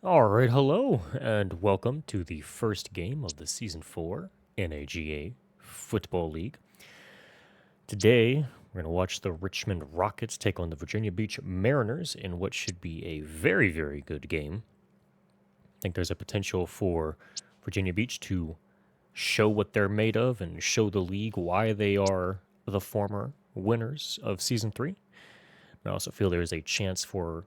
All right, hello, and welcome to the first game of the Season 4 NAGA Football League. Today, we're going to watch the Richmond Rockets take on the Virginia Beach Mariners in what should be a very, very good game. I think there's a potential for Virginia Beach to show what they're made of and show the league why they are the former winners of Season 3. I also feel there is a chance for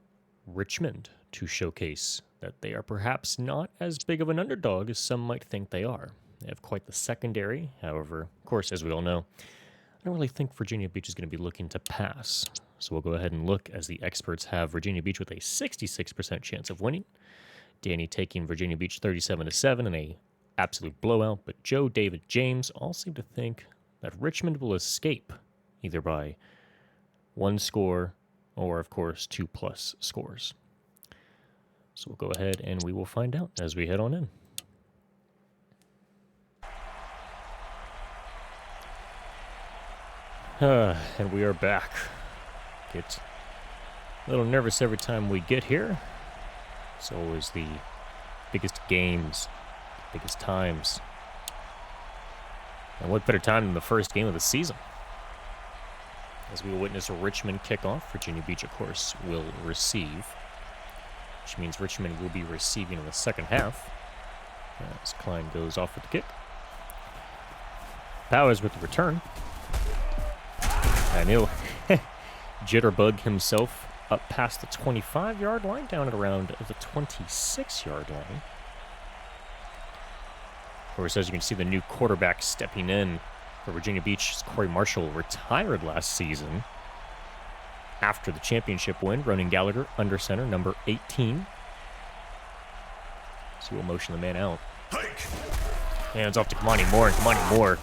Richmond to showcase that they are perhaps not as big of an underdog as some might think they are. They have quite the secondary. However, of course, as we all know, I don't really think Virginia Beach is going to be looking to pass. So we'll go ahead and look as the experts have Virginia Beach with a 66% chance of winning. Danny taking Virginia Beach 37-7 in a absolute blowout. But Joe, David, James all seem to think that Richmond will escape either by one score or, of course, 2+ scores. So we'll go ahead and we will find out as we head on in. And we are back. Get a little nervous every time we get here. It's always the biggest games, biggest times. And what better time than the first game of the season? As we will witness a Richmond kickoff, Virginia Beach, of course, will receive, which means Richmond will be receiving in the second half as Klein goes off with the kick. Powers with the return. And he'll jitterbug himself up past the 25-yard line, down at around the 26-yard line. Of course, as you can see, the new quarterback stepping in for Virginia Beach, Corey Marshall, retired last season after the championship win. Ronan Gallagher, under center, number 18. So we'll motion the man out. Hands off to Kamani Moore, and Kamani Moore.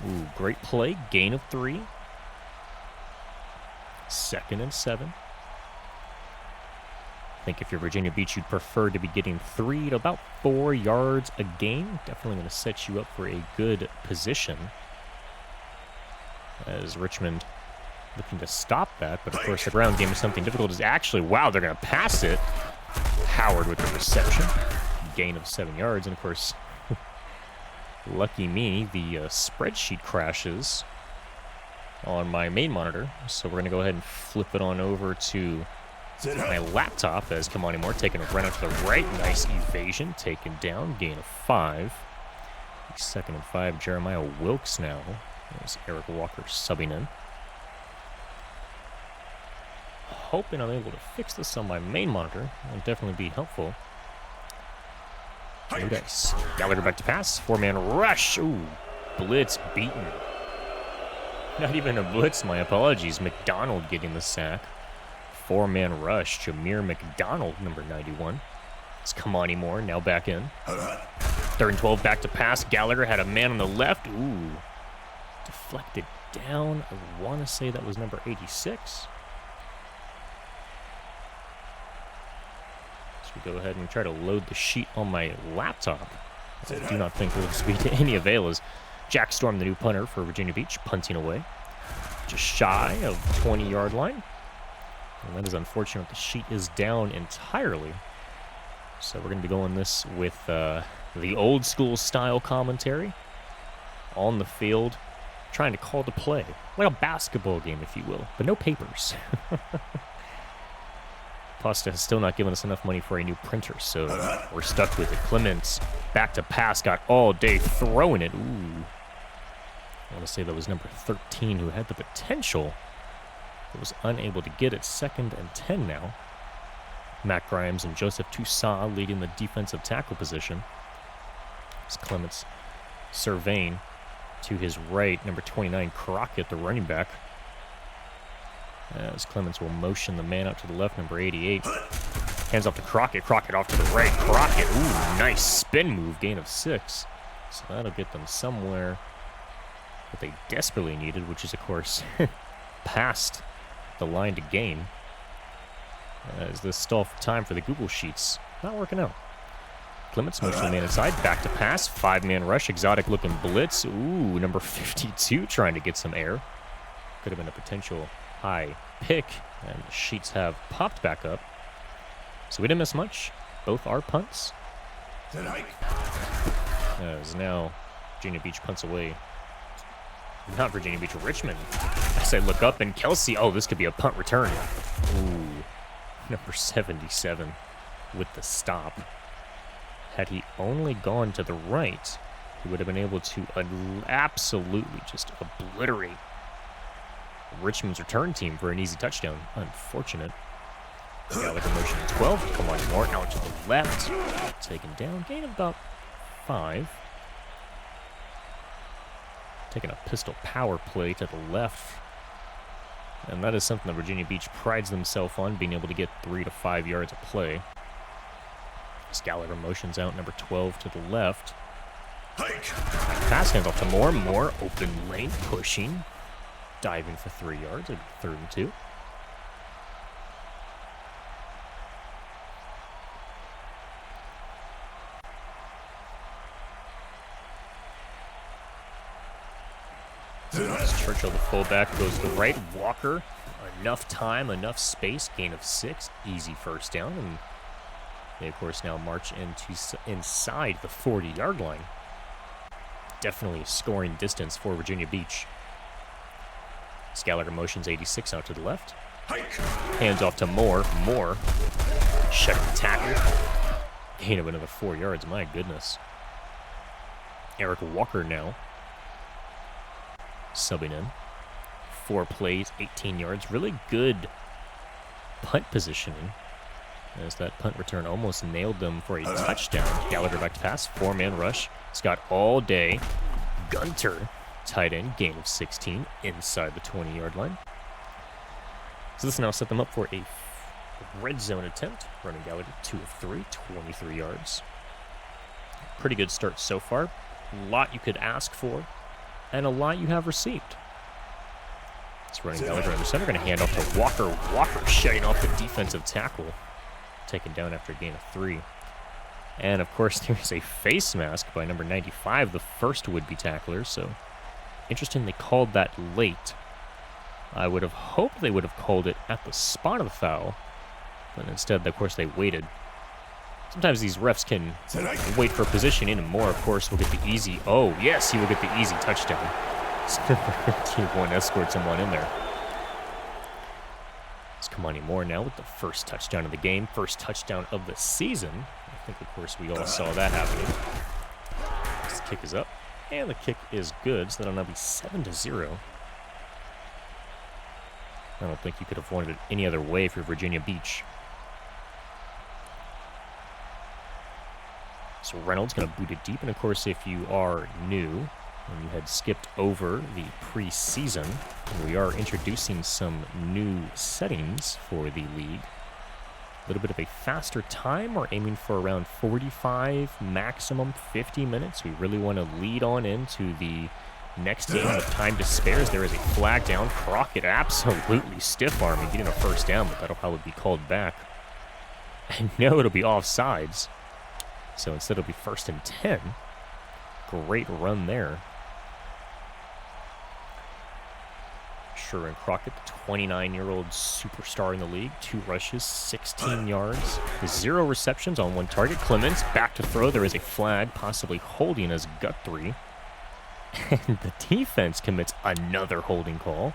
Ooh, great play. Gain of 3. 2nd and 7. I think if you're Virginia Beach, you'd prefer to be getting 3 to about 4 yards a game. Definitely going to set you up for a good position. As Richmond looking to stop that, but of course the ground game is something difficult. Is actually, wow, they're going to pass it. Howard with the reception. Gain of 7 yards, and of course, lucky me, the spreadsheet crashes on my main monitor, so we're going to go ahead and flip it on over to my laptop as Kamani Moore taking a run out to the right. Nice evasion, taken down, gain of 5. 2nd and 5, Jeremiah Wilkes now. There's Eric Walker subbing in. Hoping I'm able to fix this on my main monitor. That'll definitely be helpful. Oh, nice. Gallagher back to pass. 4-man rush. Ooh, blitz beaten. Not even a blitz, my apologies. McDonald getting the sack. 4-man rush. Jameer McDonald, number 91. It's Kamani Moore, now back in. 3rd and 12, back to pass. Gallagher had a man on the left. Ooh. Deflected down. I want to say that was number 86. So we go ahead and try to load the sheet on my laptop. I do not think it will be to any avail as Jack Storm, the new punter for Virginia Beach, punting away. Just shy of 20-yard line. And that is unfortunate. The sheet is down entirely. So we're going to be going this with the old school style commentary on the field, trying to call the play. Like a basketball game, if you will, but no papers. Pasta has still not given us enough money for a new printer, so we're stuck with it. Clements back to pass, got all day throwing it. Ooh. I want to say that was number 13 who had the potential, but was unable to get it. 2nd and 10 now. Matt Grimes and Joseph Toussaint leading the defensive tackle position. As Clements surveying to his right, number 29, Crockett, the running back. As Clements will motion the man out to the left, number 88. Hands off to Crockett. Crockett off to the right. Crockett, ooh, nice spin move, gain of 6. So that'll get them somewhere that they desperately needed, which is, of course, past the line to gain. As this stall for time for the Google Sheets. Not working out. Clements motion the man inside. Back to pass. 5-man rush. Exotic looking blitz. Ooh, number 52 trying to get some air. Could have been a potential high pick, and the sheets have popped back up. So we didn't miss much. both are punts. As now Virginia Beach punts away. Not Virginia Beach, Richmond. As I look up and Kelsey, oh, this could be a punt return. Ooh, number 77 with the stop. Had he only gone to the right, he would have been able to absolutely just obliterate Richmond's return team for an easy touchdown. Unfortunate. Gallagher motion 12. Come on, more out to the left. Taken down. Gain of about 5. Taking a pistol power play to the left. And that is something that Virginia Beach prides themselves on, being able to get 3 to 5 yards of play. Gallagher motions out, number 12 to the left. Pass hands off to Moore. Moore, open lane, pushing. Diving for 3 yards. 3rd and 2. Churchill, the fullback, goes to the right. Walker, enough time, enough space. Gain of 6. Easy first down. And they, of course, now march inside the 40-yard line. Definitely scoring distance for Virginia Beach. Gallagher motions 86 out to the left. Hands off to Moore. Moore, shutting the tackle. Gain of another 4 yards. My goodness. Eric Walker now subbing in. 4 plays, 18 yards. Really good punt positioning, as that punt return almost nailed them for a touchdown. Gallagher back to pass. 4-man rush. Scott all day. Gunter, tight end, gain of 16 inside the 20-yard line. So this now set them up for a red zone attempt. Running Gallagher 2 of 3, 23 yards. Pretty good start so far. A lot you could ask for, and a lot you have received. It's running Gallagher in the center. Going to hand off to Walker. Walker shutting off the defensive tackle. Taken down after a gain of 3. And, of course, there's a face mask by number 95, the first would-be tackler. So, interesting they called that late. I would have hoped they would have called it at the spot of the foul. But instead, of course, they waited. Sometimes these refs can wait for positioning, and Moore, of course, will get the easy. Oh, yes, he will get the easy touchdown. Team 1 escorts him on in there. It's Kamani Moore now with the first touchdown of the game, first touchdown of the season. I think, of course, we all saw that happening. This kick is up, and the kick is good, so that'll now be 7-0. I don't think you could have wanted it any other way for Virginia Beach. So Reynolds going to boot it deep. And, of course, if you are new and you had skipped over the preseason, we are introducing some new settings for the league. A little bit of a faster time. We're aiming for around 45, maximum 50 minutes. We really want to lead on into the next game with time to spare. As there is a flag down. Crockett absolutely stiff-arming, getting a first down, but that'll probably be called back. And no, it'll be offsides. So instead it'll be 1st and 10. Great run there. Sherwin Crockett, the 29-year-old superstar in the league. 2 rushes, 16 yards. 0 receptions on 1 target. Clements back to throw. There is a flag, possibly holding as Guthrie. And the defense commits another holding call.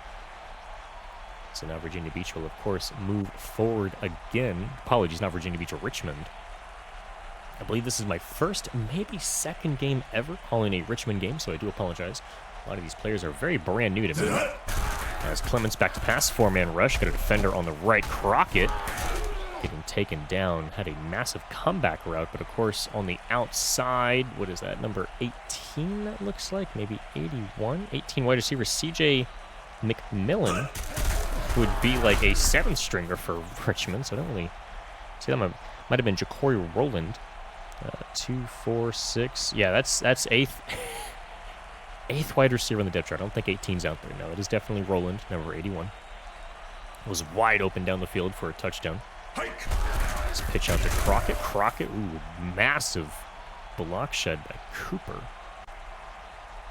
So now Virginia Beach will, of course, move forward again. Apologies, not Virginia Beach, or Richmond. I believe this is my first, maybe second game ever calling a Richmond game, so I do apologize. A lot of these players are very brand new to me. As Clements back to pass, 4-man rush, got a defender on the right. Crockett getting taken down, had a massive comeback route, but of course on the outside, what is that, number 18 that looks like? Maybe 81? 18 wide receiver C.J. McMillan would be like a 7th stringer for Richmond, so I don't really see that. Might have been Ja'Cory Rowland. 2, 4, 6. Yeah, that's 8th. 8th wide receiver on the depth chart. I don't think 18's out there. No, it is definitely Rowland, number 81. Was wide open down the field for a touchdown. Let's pitch out to Crockett. Crockett, ooh, massive block shed by Cooper.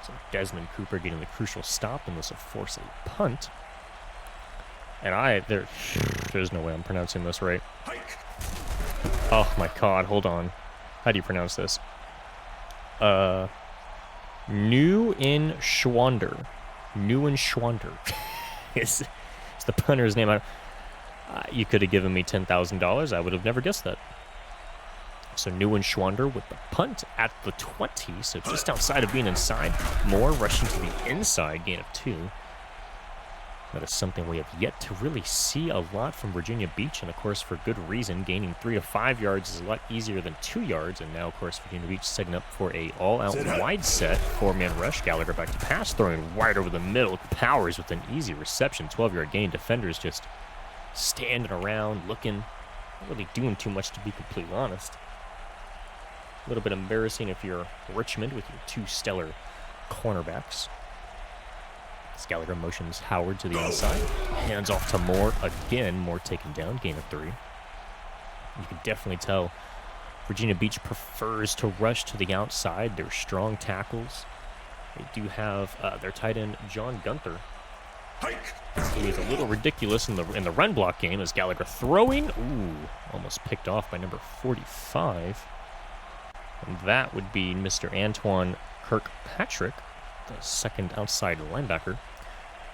So Desmond Cooper getting the crucial stop, and this will force a punt. And there's no way I'm pronouncing this right. Oh my god, hold on. How do you pronounce this? Nieuwen Schwander. Nieuwen Schwander. It's the punter's name. You could have given me $10,000. I would have never guessed that. So Nieuwen Schwander with the punt at the 20. So just outside of being inside. Moore rushing to the inside. Gain of 2. That is something we have yet to really see a lot from Virginia Beach. And, of course, for good reason. Gaining 3 to 5 yards is a lot easier than 2 yards. And now, of course, Virginia Beach setting up for a all-out wide set. 4-man rush. Gallagher back to pass. Throwing right over the middle. Powers with an easy reception. 12-yard gain. Defenders just standing around, looking. Not really doing too much, to be completely honest. A little bit embarrassing if you're Richmond with your 2 stellar cornerbacks. Gallagher motions Howard to the inside. Hands off to Moore. Again, Moore taken down. Gain of 3. You can definitely tell Virginia Beach prefers to rush to the outside. They're strong tackles. They do have their tight end, John Gunther. He is a little ridiculous in the run block game as Gallagher throwing. Ooh, almost picked off by number 45. And that would be Mr. Antoine Kirkpatrick, the second outside linebacker.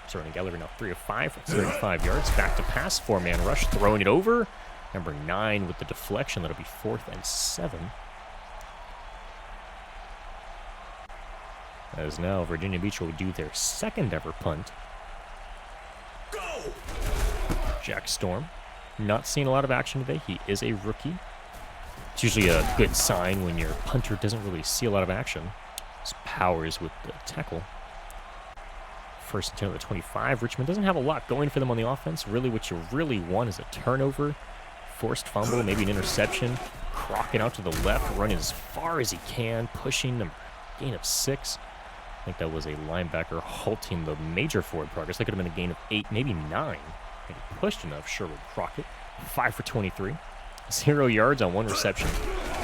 Jordan Gallagher now 3 of 5 for 35 yards. Back to pass, 4-man rush, throwing it over. Number 9 with the deflection. That'll be 4th and 7. As now Virginia Beach will do their second ever punt. Go! Jack Storm, not seeing a lot of action today. He is a rookie. It's usually a good sign when your punter doesn't really see a lot of action. His Powers with the tackle. First and 10 at the 25. Richmond doesn't have a lot going for them on the offense. Really, what you really want is a turnover, forced fumble, maybe an interception. Crockett out to the left, running as far as he can, pushing them. Gain of 6. I think that was a linebacker halting the major forward progress. That could have been a gain of 8, maybe 9. And he pushed enough, Sherwood Crockett. 5 for 23. 0 yards on 1 reception.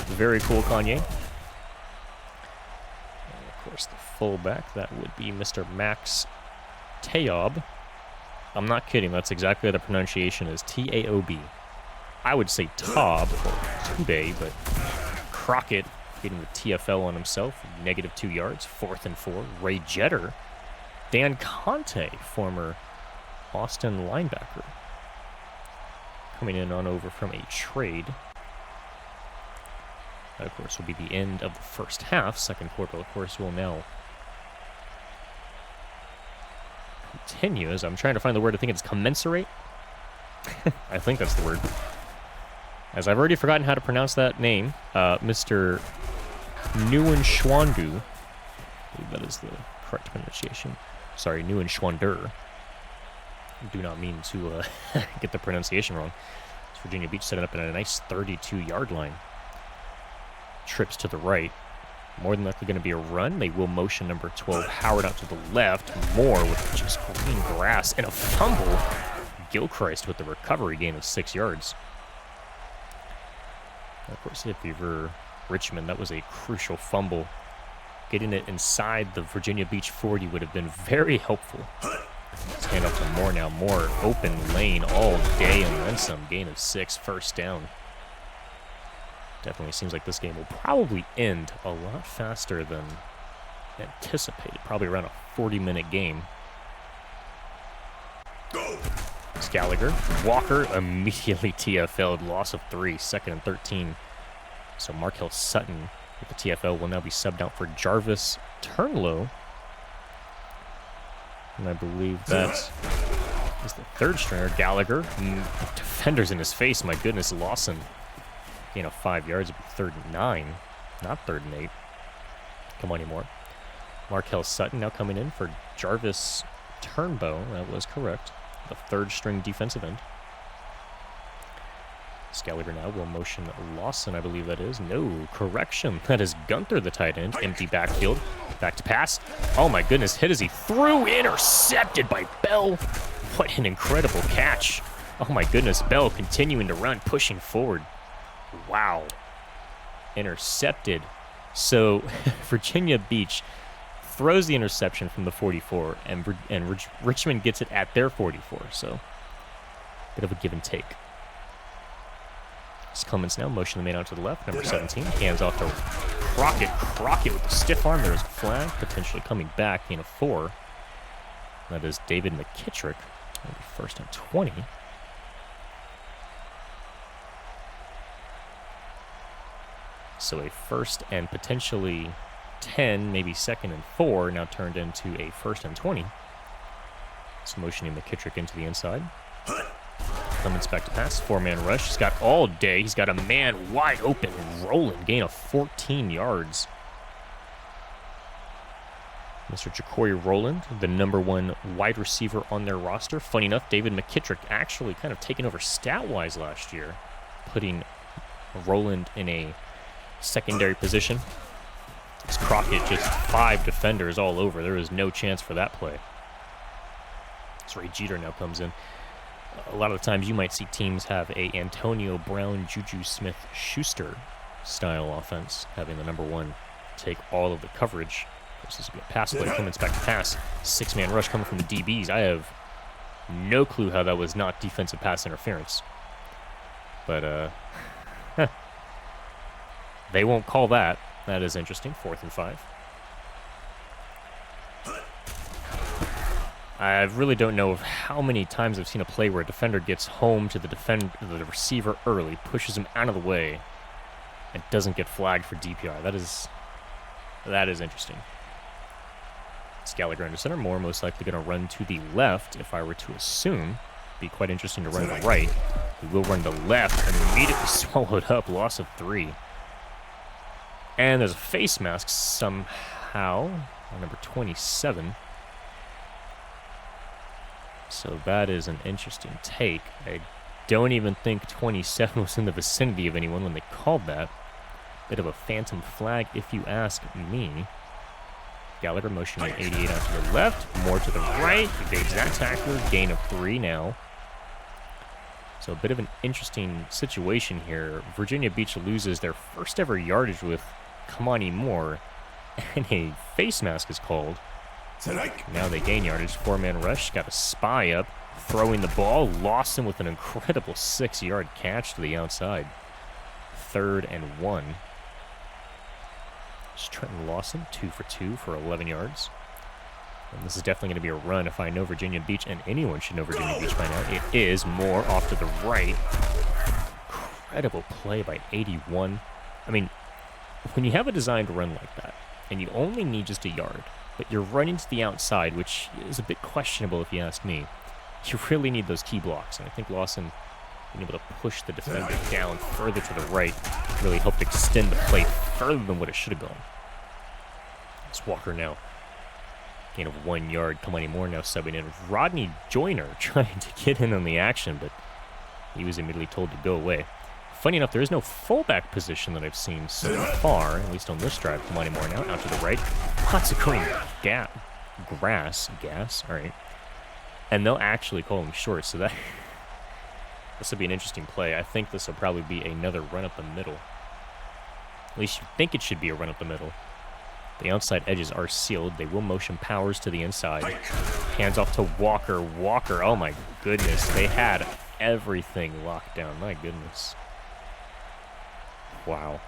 Very cool, Kanye. And of course, the fullback, that would be Mr. Max Taob. I'm not kidding. That's exactly how the pronunciation is. Taob. I would say Taub or Tube, but Crockett getting the TFL on himself. Negative 2 yards. 4th and 4. Ray Jetter. Dan Conte, former Austin linebacker, coming in on over from a trade. That, of course, will be the end of the first half. Second quarter, of course, will now continue. As I'm trying to find the word. I think it's commensurate. I think that's the word. As I've already forgotten how to pronounce that name, Mr. Nieuwen Schwandu. I believe that is the correct pronunciation. Sorry, Nieuwen Schwander. Do not mean to get the pronunciation wrong. It's Virginia Beach setting up at a nice 32-yard line. Trips to the right. More than likely going to be a run. They will motion number 12, Howard, out to the left. Moore with just green grass and a fumble. Gilchrist with the recovery gain of 6 yards. And of course, if you were Richmond, that was a crucial fumble. Getting it inside the Virginia Beach 40 would have been very helpful. Let's hand off to Moore now. Moore open lane all day and then some. Gain of 6, first down. Definitely seems like this game will probably end a lot faster than anticipated. Probably around a 40-minute game. It's Gallagher. Walker immediately TFL'd. Loss of 3. 2nd and 13. So Markel Sutton with the TFL will now be subbed out for Jarvis Turnlow. And I believe that is the third stringer. Gallagher. Defenders in his face. My goodness. Lawson. Gain of 5 yards. It'd be 3rd and 9. Not 3rd and 8. Come on anymore. Markel Sutton now coming in for Jarvis Turnbow. That was correct. The 3rd string defensive end. Gallagher now will motion Lawson, I believe that is. No, correction. That is Gunther, the tight end. Empty backfield. Back to pass. Oh my goodness, hit as he threw. Intercepted by Bell. What an incredible catch. Oh my goodness, Bell continuing to run, pushing forward. Wow. Intercepted. So Virginia Beach throws the interception from the 44, and Richmond gets it at their 44. So bit of a give and take. It's Clemens now, motion the man out to the left, number 17. Hands off to Crockett. Crockett with the stiff arm. There's a flag, potentially coming back, gain of 4. That is David McKittrick. That'll be first and 20. So a first and potentially 10, maybe second and 4, now turned into a first and 20. So motioning McKittrick into the inside. Clemens back to pass, 4-man rush. He's got all day. He's got a man wide open, rolling, gain of 14 yards. Mr. Ja'Cory Rowland, the number 1 wide receiver on their roster. Funny enough, David McKittrick actually kind of taken over stat-wise last year, putting Rowland in a secondary position. It's Crockett, just 5 defenders all over. There is no chance for that play. So Ray Jeter now comes in. A lot of the times you might see teams have a Antonio Brown, Juju Smith-Schuster style offense, having the number 1 take all of the coverage. This will be a pass play. Clemens back to pass. 6-man rush coming from the DBs. I have no clue how that was not defensive pass interference. But, they won't call that. That is interesting. 4th and 5. I really don't know of how many times I've seen a play where a defender gets home to the receiver early, pushes him out of the way, and doesn't get flagged for DPI. That is interesting. It's Gallagher under center. Moore most likely going to run to the left, if I were to assume. Be quite interesting to run to the right. He will run to the left and immediately swallowed up. Loss of 3. And there's a face mask somehow on number 27. So that is an interesting take. I don't even think 27 was in the vicinity of anyone when they called that. Bit of a phantom flag, if you ask me. Gallagher motioning 88 out to the left, more to the right. Evades that tackler, gain of 3 now. So a bit of an interesting situation here. Virginia Beach loses their first ever yardage with Kamani Moore, and a face mask is called. Now they gain yardage. 4-man rush. Got a spy up. Throwing the ball. Lawson with an incredible 6-yard catch to the outside. 3rd and 1. It's Trenton Lawson, 2 for 2 for 11 yards. And this is definitely going to be a run if I know Virginia Beach, and anyone should know Virginia Beach by now. It is Moore off to the right. Incredible play by 81. I mean, when you have a designed run like that, and you only need just a yard, but you're running to the outside, which is a bit questionable if you ask me. You really need those key blocks, and I think Lawson being able to push the defender down further to the right really helped extend the play further than what it should have gone. It's Walker now. Gain of 1 yard. Kamani Moore now subbing in. Rodney Joyner trying to get in on the action, but he was immediately told to go away. Funny enough, there is no fullback position that I've seen so far, at least on this drive. Kamani Moore now out to the right. Lots of green gas. All right. And they'll actually call him short, so that this will be an interesting play. I think this will probably be another run up the middle. At least you think it should be a run up the middle. The outside edges are sealed. They will motion Powers to the inside. Hands off to Walker. Walker, oh my goodness. They had everything locked down. My goodness. Wow.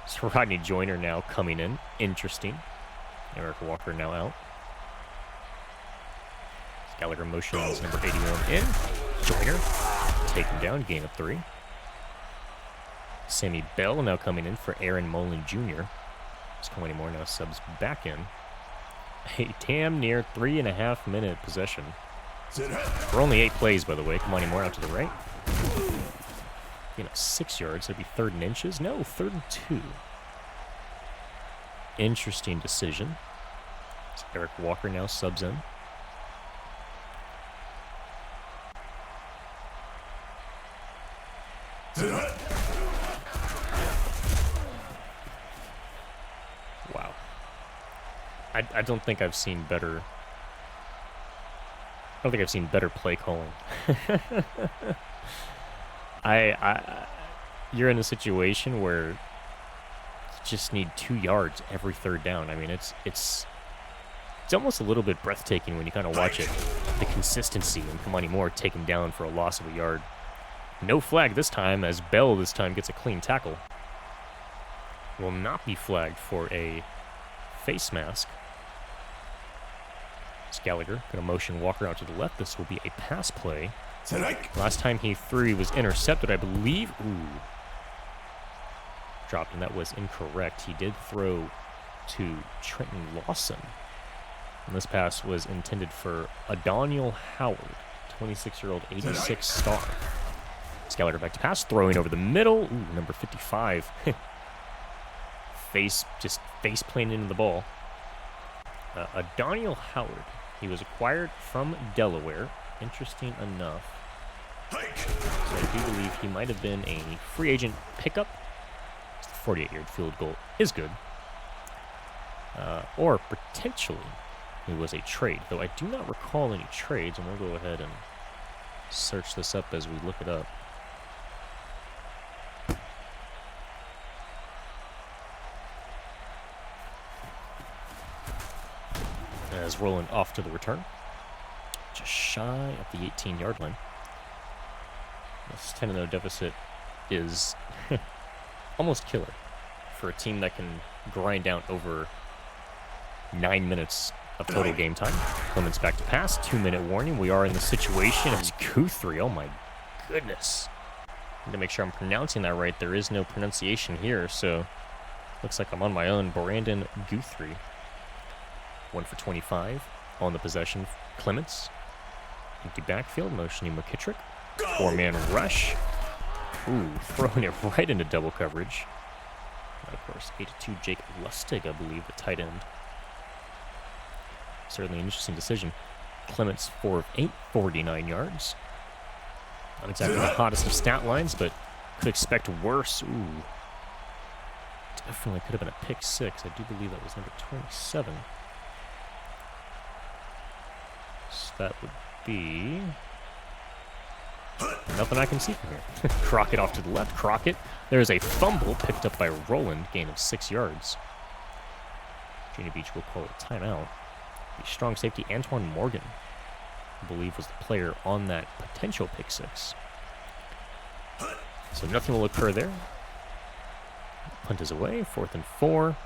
So Rodney Joyner now coming in. Interesting. Eric Walker now out. Gallagher motions number 81 in. Joyner taken down, gain of 3. Sammy Bell now coming in for Aaron Mullen Jr. It's Kamani Moore now subs back in. A damn near 3.5-minute possession. For only 8 plays, by the way. Kamani Moore out to the right. 6 yards. That'd be 3rd and inches. No, 3rd and 2. Interesting decision. So Eric Walker now subs in. Wow. I don't think I've seen better. I don't think I've seen better play calling. You're in a situation where you just need 2 yards every 3rd down. I mean, it's almost a little bit breathtaking when you kind of watch it. The consistency and Kamani Moore taken down for a loss of a yard. No flag this time, as Bell this time gets a clean tackle. Will not be flagged for a face mask. It's Gallagher going to motion Walker out to the left. This will be a pass play. Last time he threw, he was intercepted, I believe. Ooh. Dropped, and that was incorrect. He did throw to Trenton Lawson. And this pass was intended for Adoniel Howard, 26-year-old 86 star. Gallagher back to pass, throwing over the middle. Ooh, number 55. face planting into the ball. Adoniel Howard. He was acquired from Delaware. Interesting enough. So I do believe he might have been a free agent pickup. The 48-yard field goal is good. Or potentially it was a trade, though I do not recall any trades, and we'll go ahead and search this up as we look it up. As Roland off to the return. Just shy of the 18-yard line. This 10-0 deficit is almost killer for a team that can grind out over 9 minutes of total game time. Clements back to pass. 2-minute warning. We are in the situation. It's Guthrie. Oh my goodness. Need to make sure I'm pronouncing that right. There is no pronunciation here, so looks like I'm on my own. Brandon Guthrie. 1 for 25 on the possession. Clements. Empty backfield. Motioning McKittrick. 4-man rush. Ooh, throwing it right into double coverage. And of course, 8-2 Jake Lustig, I believe, the tight end. Certainly an interesting decision. Clements 4 of 8, 49 yards. Not exactly the hottest of stat lines, but could expect worse. Ooh. Definitely could have been a pick 6. I do believe that was number 27. So that would be nothing I can see from here. Crockett off to the left. Crockett. There's a fumble picked up by Roland. Gain of 6 yards. Virginia Beach will call it a timeout. The strong safety Antoine Morgan, I believe, was the player on that potential pick 6. So nothing will occur there. Punt is away. 4th and 4.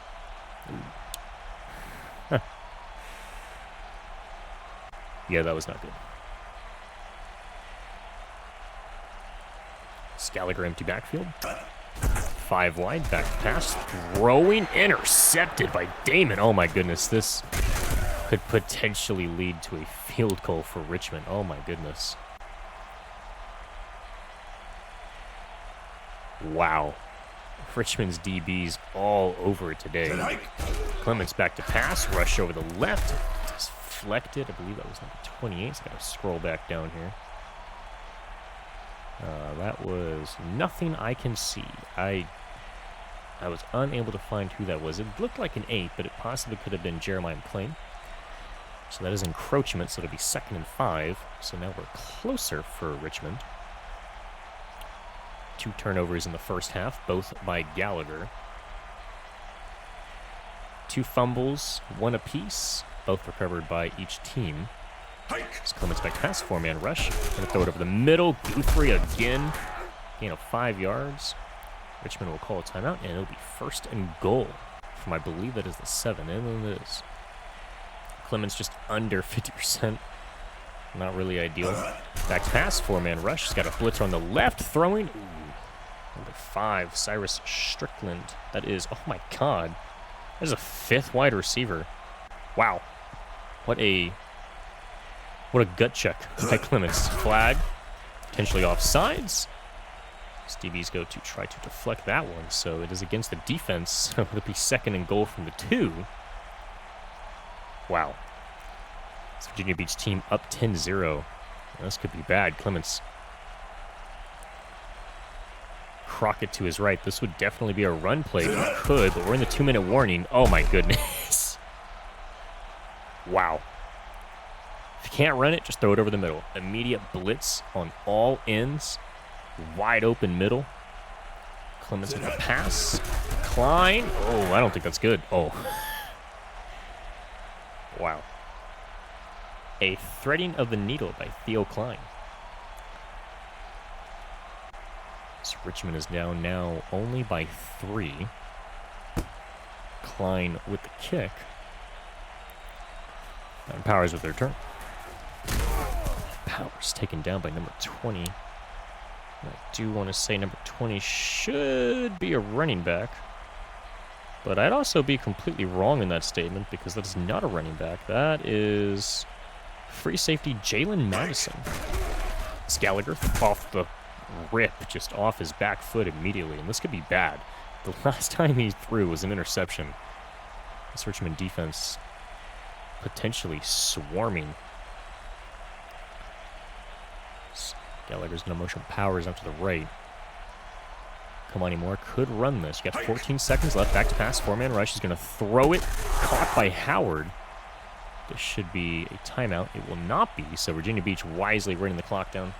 Huh. Yeah, that was not good. Gallagher empty backfield. 5 wide, back to pass. Throwing, intercepted by Damon. Oh my goodness, this could potentially lead to a field goal for Richmond. Oh my goodness. Wow. Richmond's DBs all over it today. Clements back to pass, rush over the left. Deflected, I believe that was number 28. So gotta scroll back down here. That was nothing I can see. I was unable to find who that was. It looked like an 8, but it possibly could have been Jeremiah McLean. So that is encroachment, so it'll be 2nd and 5. So now we're closer for Richmond. 2 turnovers in the first half, both by Gallagher. 2 fumbles, 1 apiece, both recovered by each team. As Clements back to pass, 4-man rush. Gonna throw it over the middle. Guthrie again. Gain of 5 yards. Richmond will call a timeout, and it'll be 1st and goal from, I believe that is the 7, and it is. Clements just under 50%. Not really ideal. Back to pass, 4-man rush. He's got a blitzer on the left, throwing. Ooh. Number 5, Cyrus Strickland. That is, oh my god. That is a 5th wide receiver. Wow. What a gut check by Clements. Flag. Potentially offsides. DBs go to try to deflect that one, so it is against the defense. So it'll be 2nd and goal from the 2. Wow. This Virginia Beach team up 10-0. This could be bad. Clements. Crockett to his right. This would definitely be a run play. It could, but we're in the 2-minute warning. Oh my goodness. Wow. If you can't run it, just throw it over the middle. Immediate blitz on all ends. Wide open middle. Clements with a pass. Klein. Oh, I don't think that's good. Oh. Wow. A threading of the needle by Theo Klein. Richmond is down now only by 3. Klein with the kick. And Powers with their turn. Powers taken down by number 20. I do want to say number 20 should be a running back. But I'd also be completely wrong in that statement because that is not a running back. That is free safety Jalen Madison. It's Gallagher off the rip, just off his back foot immediately. And this could be bad. The last time he threw was an interception. This Richmond defense potentially swarming. Gallagher's going to motion Powers out to the right. Kamani Moore could run this. You got 14 seconds left. Back to pass. 4-man rush. He's going to throw it. Caught by Howard. This should be a timeout. It will not be. So Virginia Beach wisely running the clock down.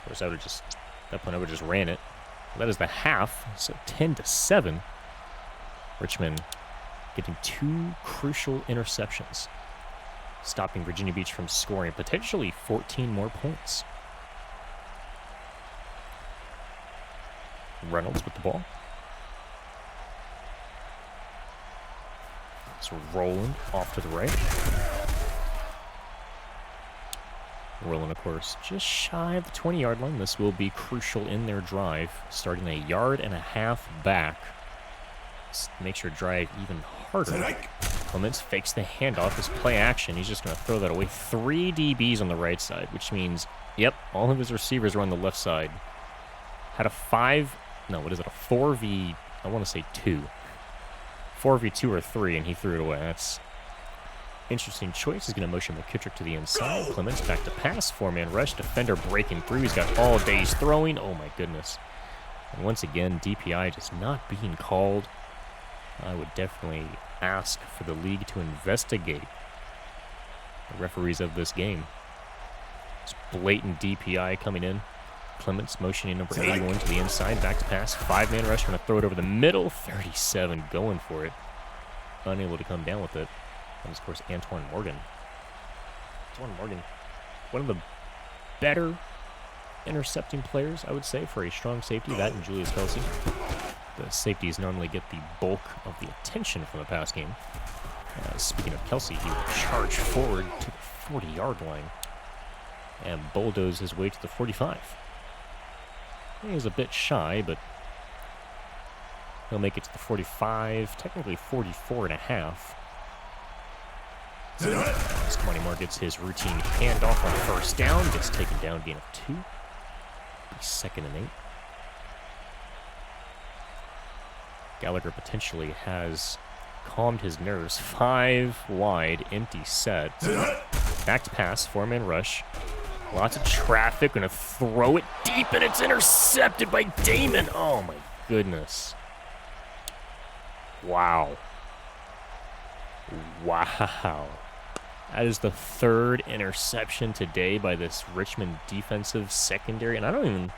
Of course, at that point, I would have just ran it. That is the half. So 10-7. Richmond getting 2 crucial interceptions, stopping Virginia Beach from scoring potentially 14 more points. Reynolds with the ball. So Roland off to the right. Roland, of course, just shy of the 20-yard line. This will be crucial in their drive, starting a 1.5 yards back. Makes your drive even harder. Clements fakes the handoff. This play action. He's just going to throw that away. 3 DBs on the right side, which means, yep, all of his receivers are on the left side. Had a 4v, I want to say 2. 4v2 or 3, and he threw it away. That's interesting choice. He's going to motion McKittrick to the inside. Clements back to pass. 4-man rush. Defender breaking through. He's got all days throwing. Oh, my goodness. And once again, DPI just not being called. I would definitely ask for the league to investigate the referees of this game. It's blatant DPI coming in. Clements motioning number 81 to the inside. Back to pass. 5-man rush. Going to throw it over the middle. 37 going for it. Unable to come down with it. And, of course, Antoine Morgan. Antoine Morgan, one of the better intercepting players, I would say, for a strong safety. That and Julius Kelsey. The safeties normally get the bulk of the attention from the pass game. Speaking of Kelsey, he will charge forward to the 40-yard line and bulldoze his way to the 45. He's a bit shy, but he'll make it to the 45, technically 44 and a half. As Kamani Moore gets his routine handoff on first down, gets taken down, gain of 2. 2nd and 8. Gallagher potentially has calmed his nerves. 5 wide, empty set. Back to pass, 4-man rush. Lots of traffic, gonna throw it deep, and it's intercepted by Damon. Oh my goodness. Wow. Wow. That is the 3rd interception today by this Richmond defensive secondary, and I don't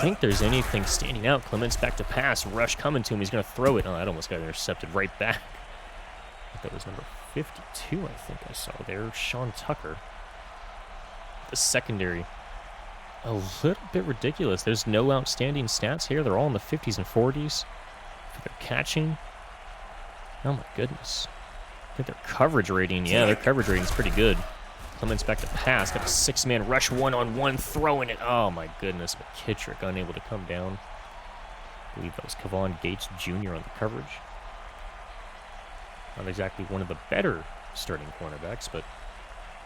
think there's anything standing out. Clements back to pass, rush coming to him, he's gonna throw it. Oh, that almost got intercepted right back. I think that was number 52, I think I saw there, Sean Tucker. The secondary, a little bit ridiculous. There's no outstanding stats here. They're all in the 50s and 40s for their catching. Oh my goodness. I think their coverage rating, their coverage rating is pretty good. Clements back to pass, got a 6-man rush, 1-on-1, throwing it. Oh my goodness, McKittrick unable to come down. I believe that was Kevon Gates Jr. on the coverage. Not exactly one of the better starting cornerbacks, but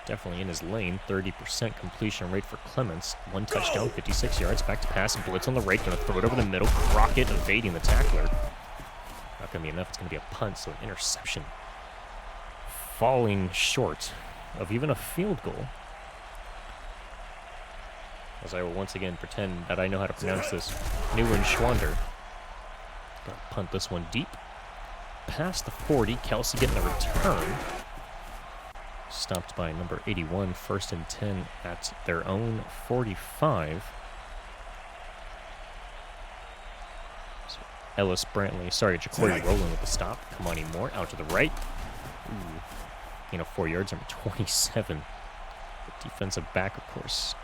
definitely in his lane. 30% completion rate for Clements. 1 touchdown, 56 yards. Back to pass. Blitz on the right. Going to throw it over the middle. Crockett evading the tackler. Not going to be enough. It's going to be a punt, so an interception. Falling short of even a field goal. As I will once again pretend that I know how to pronounce this. Nguyen Schwander. Going to punt this one deep. Past the 40. Kelsey getting the return. Stopped by number 81, 1st and 10 at their own 45. So Ellis Brantley, Jacory Rowland with the stop. Kamani Moore out to the right. 4 yards, number 27. The defensive back, of course,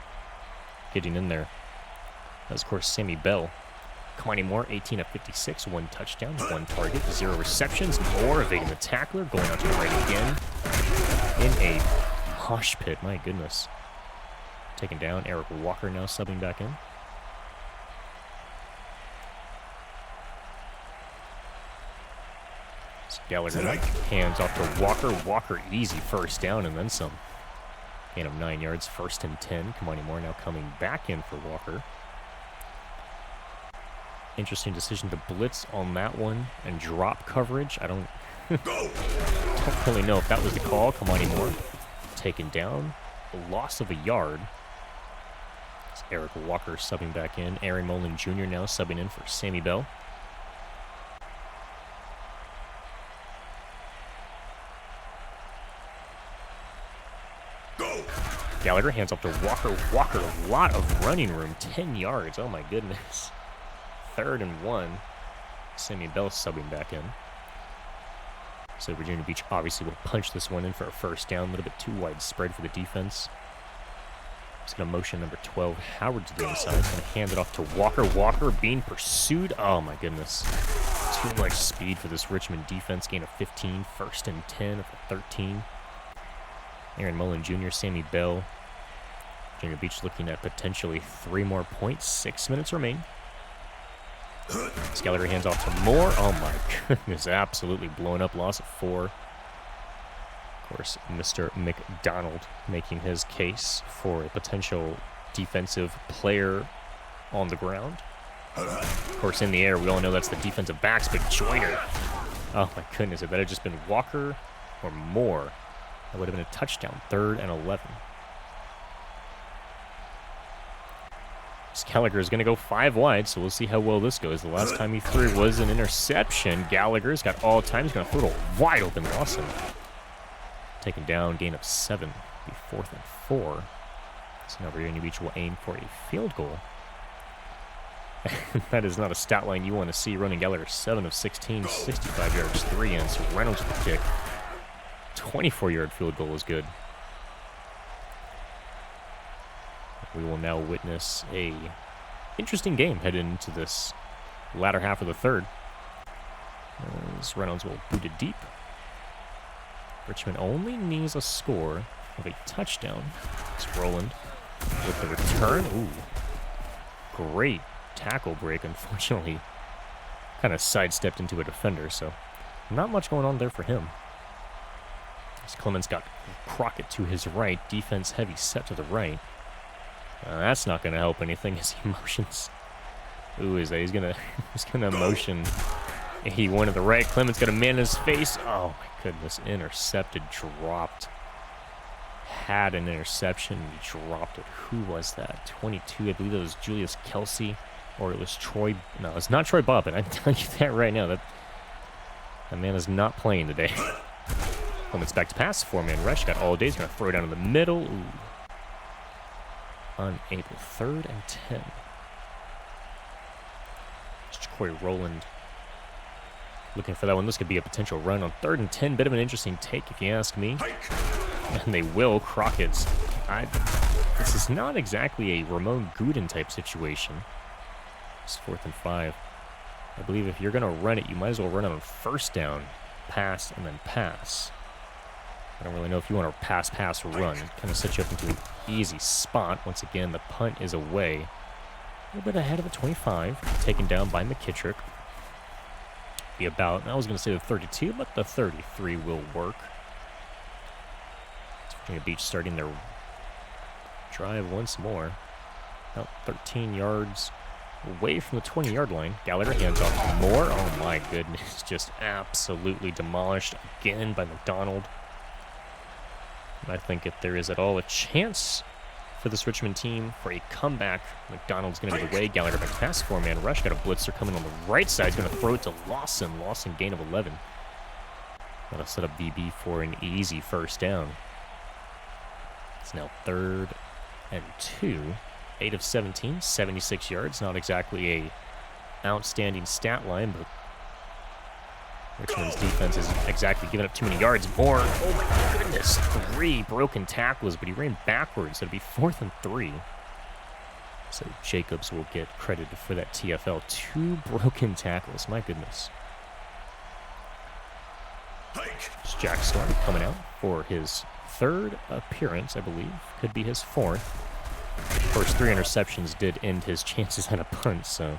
getting in there. That was, of course, Sammy Bell. Kamani Moore, 18 of 56, 1 touchdown, 1 target, 0 receptions. Moore evading the tackler, going out to the right again. In a mosh pit, my goodness. Taken down. Eric Walker now subbing back in. Gallagher hands off to Walker. Walker easy first down and then some. Gain of 9 yards, 1st and 10. Kamani Moore now coming back in for Walker. Interesting decision to blitz on that one and drop coverage. I don't really know if that was the call. Kamani Moore taken down. A loss of a yard. It's Eric Walker subbing back in. Aaron Mullen Jr. now subbing in for Sammy Bell. Gallagher hands off to Walker. Walker, a lot of running room. 10 yards. Oh, my goodness. 3rd and 1. Sammy Bell subbing back in. So Virginia Beach obviously will punch this one in for a first down. A little bit too widespread for the defense. He's going to motion number 12, Howard, to the inside. He's going to hand it off to Walker. Walker being pursued. Oh, my goodness. Too much speed for this Richmond defense. Gain of 15. 1st and 10 of the 13. Aaron Mullen Jr., Sammy Bell. Virginia Beach looking at potentially 3 more points. 6 minutes remain. Gallagher hands off to Moore. Oh my goodness, absolutely blown up. Loss of 4. Of course, Mr. McDonald making his case for a potential defensive player on the ground. Of course, in the air, we all know that's the defensive backs, but Joyner. Oh my goodness, if that had just been Walker or Moore, that would have been a touchdown. 3rd and 11. Gallagher is going to go 5 wide, so we'll see how well this goes. The last time he threw was an interception. Gallagher's got all time. He's going to throw to a wide open Lawson. Taken down, gain of 7. Be 4th and 4. So now Virginia Beach will aim for a field goal. That is not a stat line you want to see. Running Gallagher 7 of 16, 65 yards, 3 ends. Reynolds with the kick. 24-yard field goal is good. We will now witness a interesting game headed into this latter half of the 3rd. As Reynolds will boot it deep. Richmond only needs a score of a touchdown. It's Roland with the return. Ooh, great tackle break. Unfortunately, kind of sidestepped into a defender, so not much going on there for him. As Clemens got Crockett to his right. Defense heavy set to the right. That's not going to help anything as he motions. Ooh, is that? He's gonna motion. He went to the right. Clemens got a man in his face. Oh my goodness! Intercepted, dropped. Had an interception. He dropped it. Who was that? 22. I believe it was Julius Kelsey, or it was Troy. No, it's not Troy Bobbin. I'm telling you that right now. That man is not playing today. Clemens back to pass. 4-man rush. Got all day. He's gonna throw it down in the middle. Ooh. Unable. 3rd and 10. It's Corey Rowland looking for that one. This could be a potential run on 3rd and 10. Bit of an interesting take, if you ask me. And they will. Crockett's. This is not exactly a Ramon Gooden type situation. It's 4th and 5. I believe if you're going to run it, you might as well run it on 1st down. Pass and then pass. I don't really know if you want to pass, run. Kind of set you up into an easy spot. Once again, the punt is away. A little bit ahead of the 25. Taken down by McKittrick. Be about, I was going to say the 32, but the 33 will work. Virginia Beach starting their drive once more. About 13 yards away from the 20-yard line. Gallagher hands off to Moore. Oh my goodness. Just absolutely demolished again by McDonald. I think if there is at all a chance for this Richmond team for a comeback, McDonald's going to be the way. Gallagher back to pass. 4-man rush. Got a blitzer coming on the right side. He's going to throw it to Lawson. Lawson gain of 11. That'll set up VB for an easy first down. It's now 3rd and 2. 8 of 17. 76 yards. Not exactly a outstanding stat line, but Richmond's defense isn't exactly giving up too many yards. More. Oh my goodness. 3 broken tackles, but he ran backwards. So it'll be 4th and 3. So Jacobs will get credited for that TFL. 2 broken tackles. My goodness. It's Jack Storm coming out for his 3rd appearance, I believe. Could be his 4th. First 3 interceptions did end his chances at a punt, so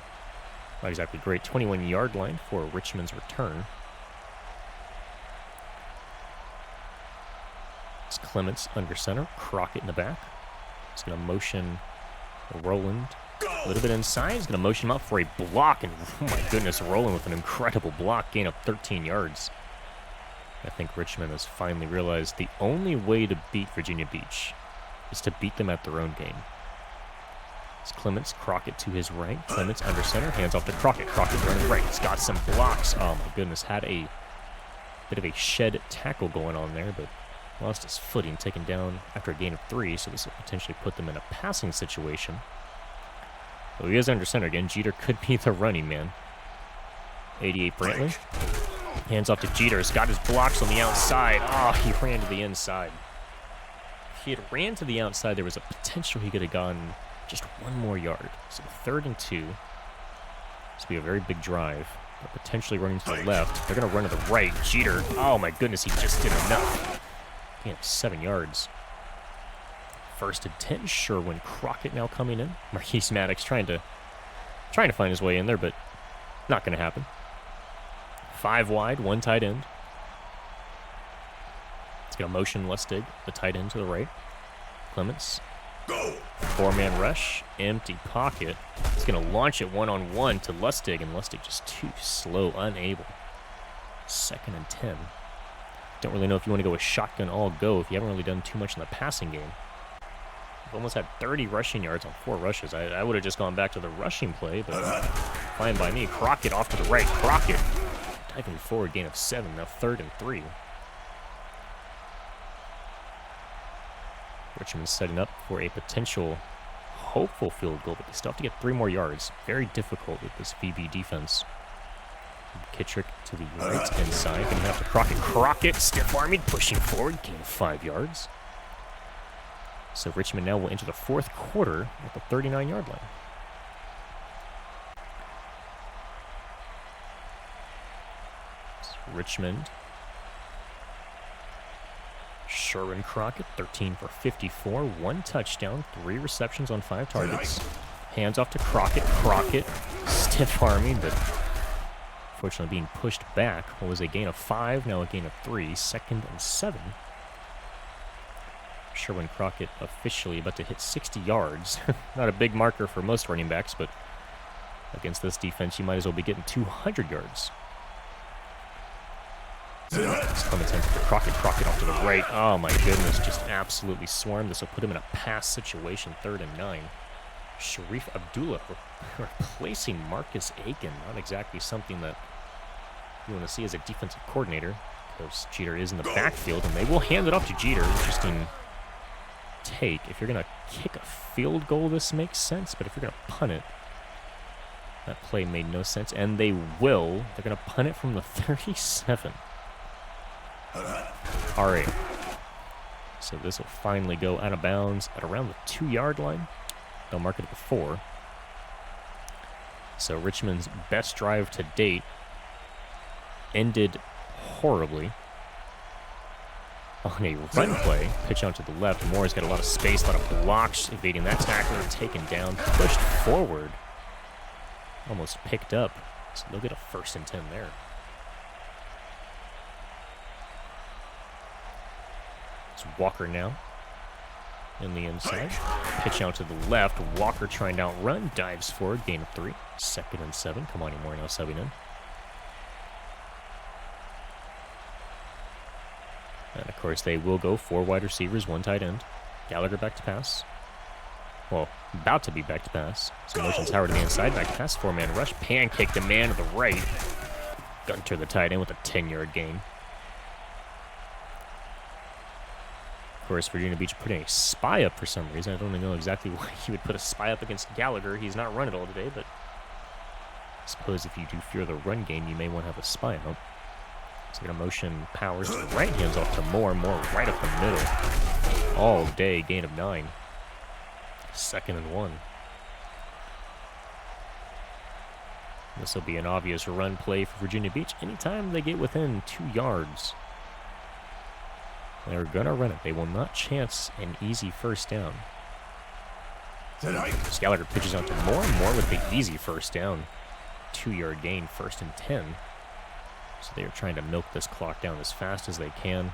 not exactly great. 21-yard line for Richmond's return. It's Clements under center. Crockett in the back. He's going to motion Roland a little bit inside. He's going to motion him up for a block, and oh my goodness, Roland with an incredible block, gain of 13 yards. I think Richmond has finally realized the only way to beat Virginia Beach is to beat them at their own game. It's Clements, Crockett to his right. Clements under center, hands off to Crockett. Crockett running right. He's got some blocks. Oh my goodness, had a bit of a shed tackle going on there, but lost his footing, taken down after a gain of 3, so this will potentially put them in a passing situation. Well, he is under center again. Jeter could be the running man. 88 Brantley. Hands off to Jeter. He's got his blocks on the outside. Oh, he ran to the inside. If he had ran to the outside, there was a potential he could have gone just 1 more yard. So 3rd and 2. This will be a very big drive. But potentially running to the left. They're going to run to the right. Jeter. Oh, my goodness. He just did enough. He had 7 yards. 1st and 10. Sherwin Crockett now coming in. Marquise Maddox trying to find his way in there, but not going to happen. 5 wide, 1 tight end. It's going to motion Lustig, the tight end to the right. Clements. 4-man rush, empty pocket. He's going to launch it 1-on-1 to Lustig, and Lustig just too slow, unable. 2nd and 10. Don't really know if you want to go with shotgun all go if you haven't really done too much in the passing game. We've almost had 30 rushing yards on 4 rushes. I would have just gone back to the rushing play, but fine by me. Crockett off to the right. Crockett diving forward, gain of 7. Now 3rd and 3. Richmond setting up for a potential hopeful field goal, but they still have to get 3 more yards. Very difficult with this VB defense. Kittrick to the right inside. Going to have to Crockett. Crockett, stiff-armed, pushing forward, gain of 5 yards. So Richmond now will enter the 4th quarter at the 39-yard line. Richmond. Sherwin Crockett, 13 for 54, 1 touchdown, 3 receptions on 5 targets. Hands off to Crockett. Crockett, stiff-arming, but unfortunately being pushed back. What was a gain of 5, now a gain of 3, 2nd and 7. Sherwin Crockett officially about to hit 60 yards. Not a big marker for most running backs, but against this defense, you might as well be getting 200 yards. Clements hands to Crockett. Crockett off to the right. Oh my goodness, just absolutely swarmed. This will put him in a pass situation, 3rd and 9. Sharif Abdullah replacing Marcus Aiken. Not exactly something that you want to see as a defensive coordinator, because Jeter is in the backfield, and they will hand it off to Jeter. Interesting take. If you're going to kick a field goal, this makes sense, but if you're going to punt it, that play made no sense, and they will. They're going to punt it from the 37. All right. So this will finally go out of bounds at around the 2-yard line. They'll mark it at the 4. So Richmond's best drive to date ended horribly on a run play. Pitch out to the left. Moore's got a lot of space, a lot of blocks, evading that tackler, taken down, pushed forward, almost picked up. So they'll get a 1st and 10 there. It's Walker now in the inside. Pitch out to the left. Walker trying to outrun, dives forward, gain of 3. 2nd and 7. Come on, Moore now subbing in. And of course, they will go 4 wide receivers, 1 tight end. Gallagher back to pass. Well, about to be back to pass. So motions Howard to the inside, back to pass. 4-man rush. Pancake the man to the right. Gunter the tight end with a 10-yard gain. Of course, Virginia Beach putting a spy up for some reason. I don't know exactly why he would put a spy up against Gallagher. He's not run it all today, but I suppose if you do fear the run game, you may want to have a spy up. So going to motion Powers to the right, hands off to Moore. Moore right up the middle. All day, gain of 9. 2nd and 1. This will be an obvious run play for Virginia Beach anytime they get within 2 yards. They're going to run it. They will not chance an easy first down. Gallagher pitches out to Moore. Moore with the easy first down. 2-yard gain, 1st and 10. So they are trying to milk this clock down as fast as they can.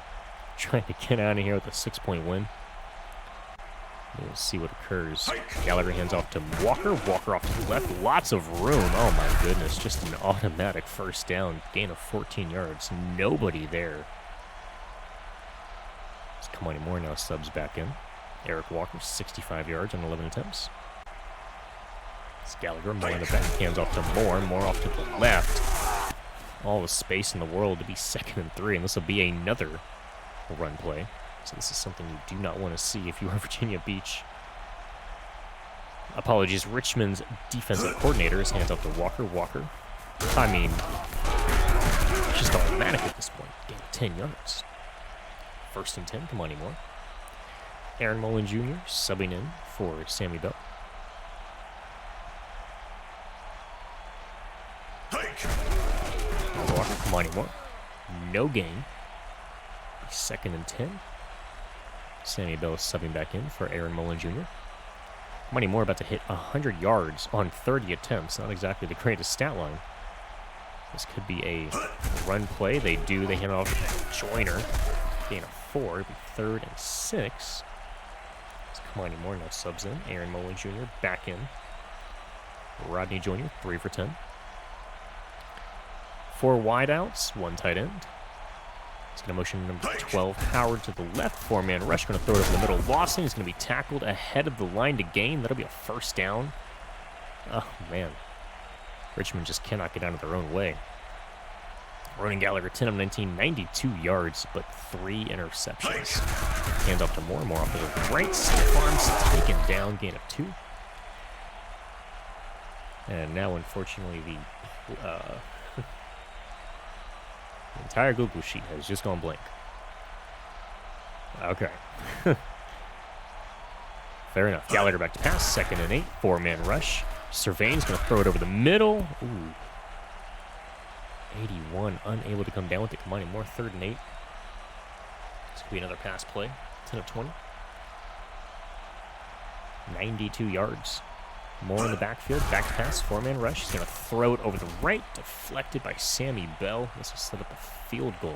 Trying to get out of here with a 6-point win. We'll see what occurs. Gallagher hands off to Walker. Walker off to the left. Lots of room. Oh my goodness. Just an automatic first down. Gain of 14 yards. Nobody there. Kamani Moore now subs back in. Eric Walker, 65 yards on 11 attempts. It's Gallagher, Moore in the back, hands off to Moore. Moore off to the left. All the space in the world to be 2nd and 3, and this will be another run play. So this is something you do not want to see if you are Virginia Beach. Apologies, Richmond's defensive coordinator is hands off to Walker. Walker, I mean, it's just automatic at this point. Gain 10 yards. 1st and 10, Kamani Moore. Aaron Mullen Jr. subbing in for Sammy Bell. Walker, Kamani Moore. No gain. 2nd and 10. Sammy Bell subbing back in for Aaron Mullen Jr. Kamani Moore about to hit 100 yards on 30 attempts. Not exactly the greatest stat line. This could be a run play. They hand off to Joyner. Gain of 4, it'll be 3rd and 6. It's Kamani Moore now subs in. Aaron Mullen Jr. back in. Rodney Jr. 3 for 10. 4 wideouts, 1 tight end. He's going to motion number 12, Howard, to the left. 4-man rush, going to throw it over the middle. Lawson is going to be tackled ahead of the line to gain. That'll be a first down. Oh, man. Richmond just cannot get out of their own way. Ronan Gallagher, 10 of 19, 92 yards, but 3 interceptions. Hands off to Moore. Moore off to the right. Stefan's taken down. Gain of 2. And now, unfortunately, the entire Google sheet has just gone blank. Okay. Fair enough. Gallagher back to pass. 2nd and 8. 4-man rush. Survain's going to throw it over the middle. Ooh. 81, unable to come down with it. Kamani Moore, 3rd and 8. This could be another pass play. 10 of 20. 92 yards. Moore in the backfield. Back pass, 4-man rush. He's going to throw it over the right. Deflected by Sammy Bell. This will set up a field goal.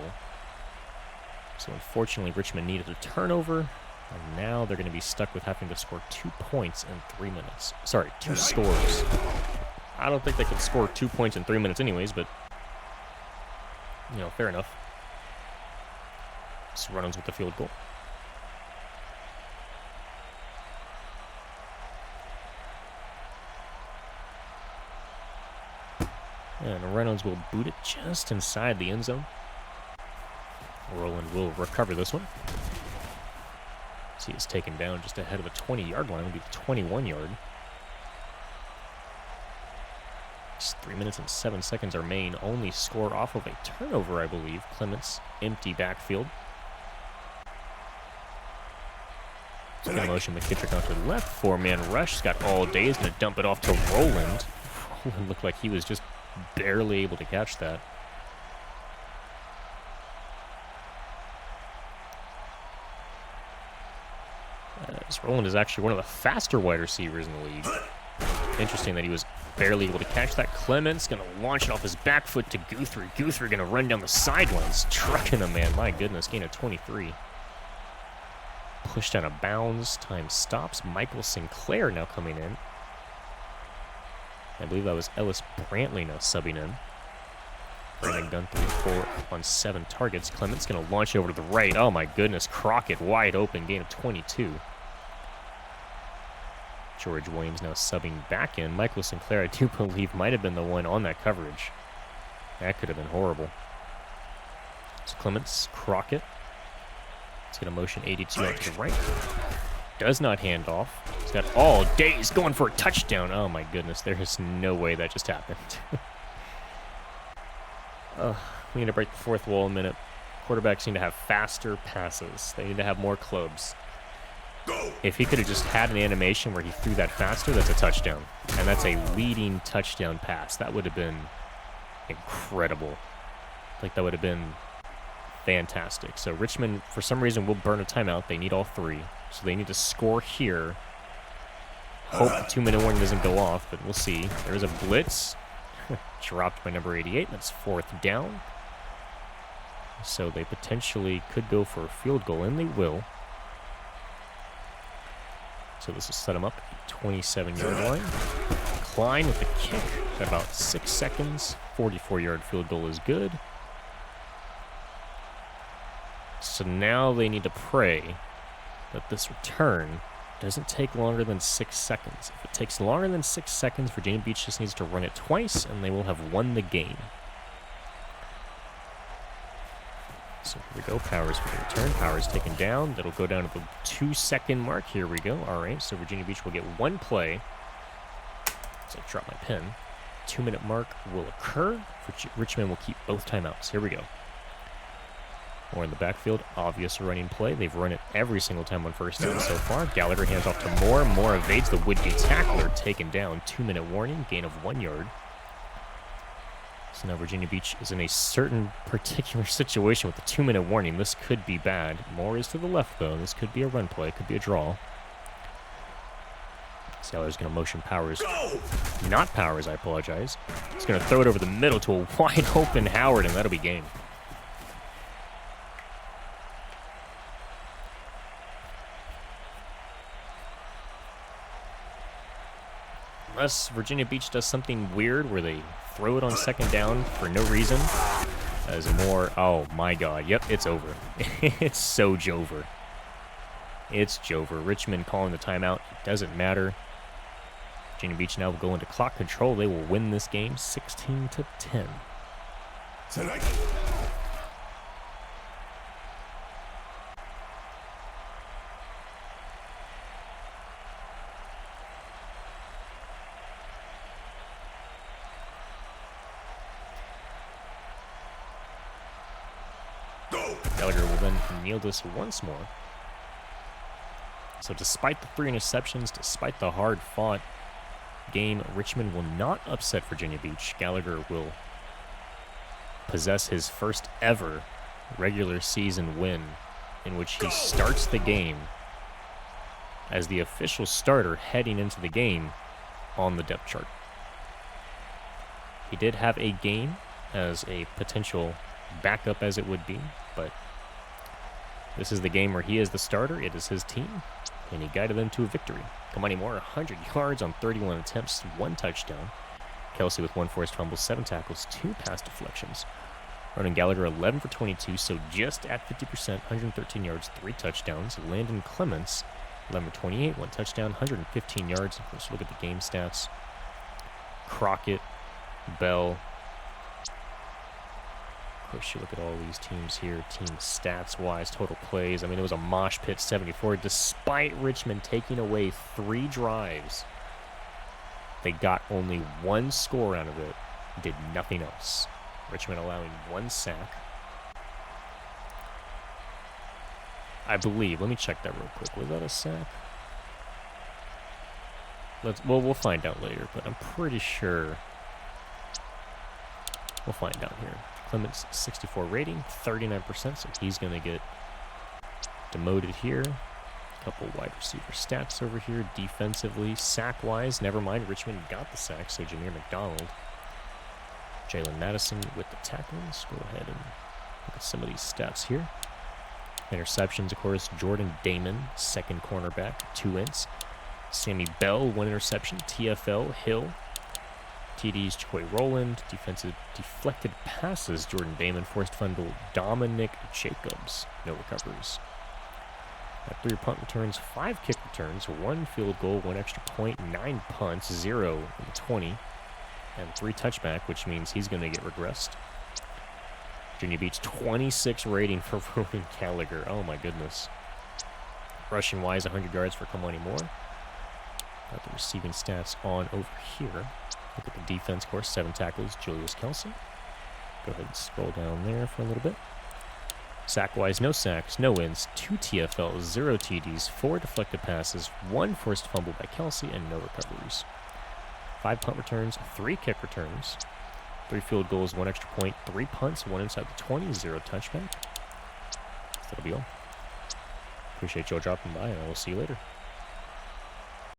So unfortunately, Richmond needed a turnover. And now they're going to be stuck with having to score 2 points in 3 minutes. Sorry, 2 scores. I don't think they could score 2 points in 3 minutes anyways, but you know, fair enough. So Reynolds with the field goal. And Reynolds will boot it just inside the end zone. Roland will recover this one. So he is taken down just ahead of the 20-yard line. It'll be the 21-yard. 3 minutes and 7 seconds remain. Only score off of a turnover, I believe. Clements, empty backfield. Going to motion McKittrick out to the left. 4-man rush. He's got all day. He's going to dump it off to Roland. Roland looked like he was just barely able to catch that. Roland is actually one of the faster wide receivers in the league. Interesting that he was barely able to catch that. Clements going to launch it off his back foot to Guthrie. Guthrie going to run down the sidelines, trucking him, man. My goodness, gain of 23. Pushed out of bounds. Time stops. Michael Sinclair now coming in. I believe that was Ellis Brantley now subbing in. Brandon Gunn 3-4 on 7 targets. Clements going to launch over to the right. Oh my goodness, Crockett wide open. Gain of 22. George Williams now subbing back in. Michael Sinclair, I do believe, might have been the one on that coverage. That could have been horrible. So Clements, Crockett. He's going to motion 82 out to the right. Does not hand off. He's got all day. He's going for a touchdown. Oh my goodness, there is no way that just happened. We need to break the fourth wall in a minute. Quarterbacks need to have faster passes. They need to have more clubs. If he could have just had an animation where he threw that faster, that's a touchdown. And that's a leading touchdown pass. That would have been incredible. Like, that would have been fantastic. So Richmond, for some reason, will burn a timeout. They need all 3. So they need to score here. Hope the 2-minute warning doesn't go off, but we'll see. There's a blitz. Dropped by number 88. That's 4th down. So they potentially could go for a field goal, and they will. So this will set them up at the 27-yard line. Klein with the kick at about 6 seconds. 44-yard field goal is good. So now they need to pray that this return doesn't take longer than 6 seconds. If it takes longer than 6 seconds, Virginia Beach just needs to run it twice, and they will have won the game. So here we go. Powers for the return. Powers taken down. That'll go down to the 2-second mark. Here we go. All right, so Virginia Beach will get 1 play. So I drop my pen. 2-minute mark will occur. Richmond will keep both timeouts. Here we go. More in the backfield. Obvious running play. They've run it every single time on first down so far. Gallagher hands off to Moore. Moore evades the would-be tackler. Taken down. 2-minute warning. Gain of 1 yard. So now Virginia Beach is in a certain particular situation with the 2-minute warning. This could be bad. Moore is to the left, though. This could be a run play. Could be a draw. Sailor's going to motion Powers. Not Powers, I apologize. He's going to throw it over the middle to a wide-open Howard, and that'll be game. Unless Virginia Beach does something weird where they throw it on 2nd down for no reason. As Moore, oh my god, yep, it's over. It's so Jover. It's Jover. Richmond calling the timeout. It doesn't matter. Virginia Beach now will go into clock control. They will win this game 16-10. Tonight. Gallagher will then kneel this once more. So despite the 3 interceptions, despite the hard-fought game, Richmond will not upset Virginia Beach. Gallagher will possess his first ever regular season win in which he starts the game as the official starter heading into the game on the depth chart. He did have a game as a potential backup as it would be, but this is the game where he is the starter. It is his team, and he guided them to a victory. Kamani Moore, 100 yards on 31 attempts, 1 touchdown. Kelsey with 1 forced fumble, 7 tackles, 2 pass deflections. Ronan Gallagher, 11 for 22, so just at 50%, 113 yards, 3 touchdowns. Landon Clements, 11 for 28, 1 touchdown, 115 yards. Of course, look at the game stats. Crockett, Bell. Of course, you look at all these teams here, team stats-wise, total plays. I mean, it was a mosh pit 74. Despite Richmond taking away 3 drives, they got only 1 score out of it, did nothing else. Richmond allowing 1 sack. I believe, let me check that real quick. Was that a sack? Well, we'll find out later, but I'm pretty sure we'll find out here. Clements, 64 rating, 39%, so he's going to get demoted here. A couple wide receiver stats over here defensively. Sack-wise, never mind, Richmond got the sack, so Jameer McDonald. Jalen Madison with the tackles. Go ahead and look at some of these stats here. Interceptions, of course, Jordan Damon, 2nd cornerback, 2 ints. Sammy Bell, 1 interception. TFL, Hill. TDs, Troy Rowland. Defensive deflected passes, Jordan Damon. Forced fumble, Dominic Jacobs. No recoveries. 3 punt returns, 5 kick returns, 1 field goal, 1 extra point, 9 punts, 0 in the 20, and 3 touchback, which means he's going to get regressed. Virginia Beach, 26 rating for Ronan Gallagher. Oh my goodness. Rushing-wise, 100 yards for Kamani Moore. Got the receiving stats on over here. Look at the defense course, 7 tackles, Julius Kelsey. Go ahead and scroll down there for a little bit. Sack-wise, no sacks, no wins, 2 TFLs, 0 TDs, 4 deflected passes, 1 forced fumble by Kelsey, and no recoveries. 5 punt returns, 3 kick returns, 3 field goals, 1 extra point, 3 punts, 1 inside the 20, 0 touchback. That'll be all. Appreciate y'all dropping by, and I will see you later.